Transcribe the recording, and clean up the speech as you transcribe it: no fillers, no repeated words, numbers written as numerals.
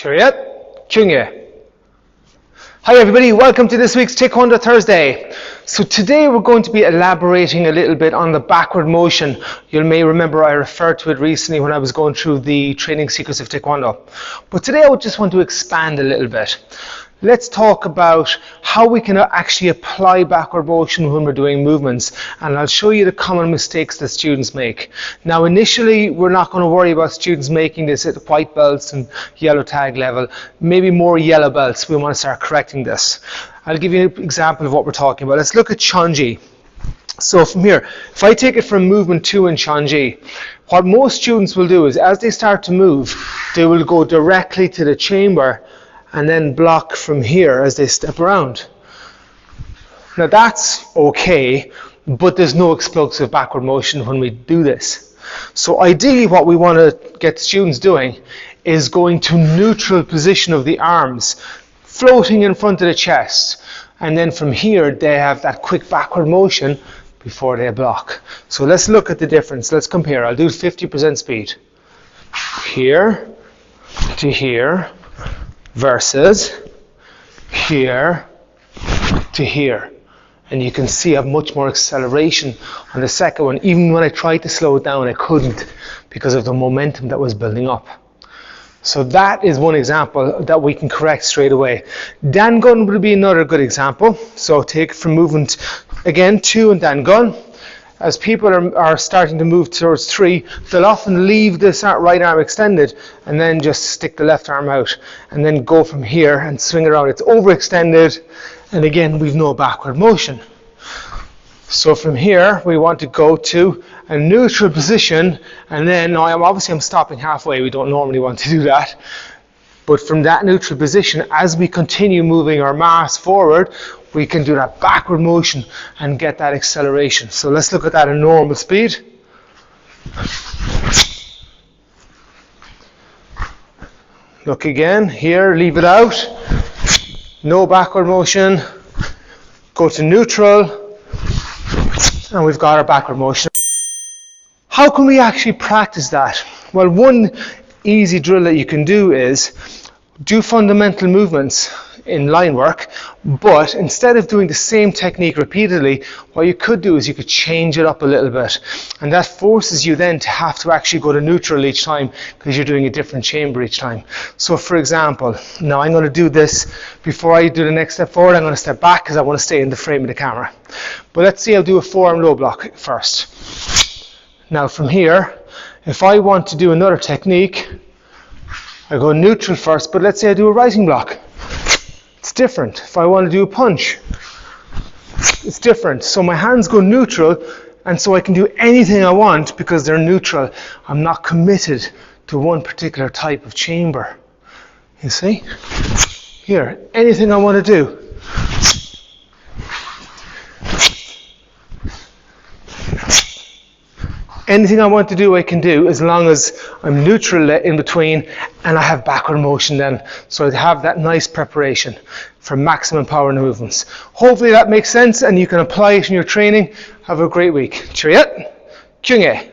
Chariot, Chungye. Hi everybody, welcome to this week's Taekwondo Thursday. So today we're going to be elaborating a little bit on the backward motion. You may remember I referred to it recently when I was going through the training secrets of Taekwondo. But today I would just want to expand a little bit. Let's talk about how we can actually apply backward motion when we're doing movements, and I'll show you the common mistakes that students make. Now initially we're not going to worry about students making this at white belts and yellow tag level, maybe more yellow belts. We want to start correcting this. I'll give you an example of what we're talking about. Let's look at Chonji. So from here, if I take it from movement 2 in Chonji, what most students will do is as they start to move, they will go directly to the chamber and then block from here as they step around. Now that's okay, but there's no explosive backward motion when we do this. So ideally what we want to get students doing is going to neutral position of the arms, floating in front of the chest, and then from here they have that quick backward motion before they block. So let's look at the difference. Let's compare. I'll do 50% speed. Here to here versus here to here. And you can see I have much more acceleration on the second one. Even when I tried to slow it down, I couldn't because of the momentum that was building up. So that is one example that we can correct straight away. Dangun would be another good example. So take from movement again 2 and Dangun. As people are starting to move towards 3, they'll often leave this right arm extended and then just stick the left arm out and then go from here and swing around. It's overextended, and again we've no backward motion. So from here we want to go to a neutral position, and then now I'm stopping halfway. We don't normally want to do that, but from that neutral position, as we continue moving our mass forward, we can do that backward motion and get that acceleration. So let's look at that at normal speed. Look again here, leave it out, no backward motion, go to neutral, and we've got our backward motion. How can we actually practice that? Well, one easy drill that you can do is do fundamental movements in line work, but instead of doing the same technique repeatedly, what you could do is you could change it up a little bit, and that forces you then to have to actually go to neutral each time because you're doing a different chamber each time. So for example, now I'm going to do this before I do the next step forward. I'm going to step back because I want to stay in the frame of the camera. But let's see, I'll do a forearm low block first. Now from here, if I want to do another technique, I go neutral first, but let's say I do a rising block. It's different. If I want to do a punch, it's different. So my hands go neutral, and so I can do anything I want because they're neutral. I'm not committed to one particular type of chamber. You see? Here, anything I want to do. Anything I want to do, I can do as long as I'm neutral in between and I have backward motion then. So I have that nice preparation for maximum power in the movements. Hopefully that makes sense and you can apply it in your training. Have a great week. Chariot, Chungye.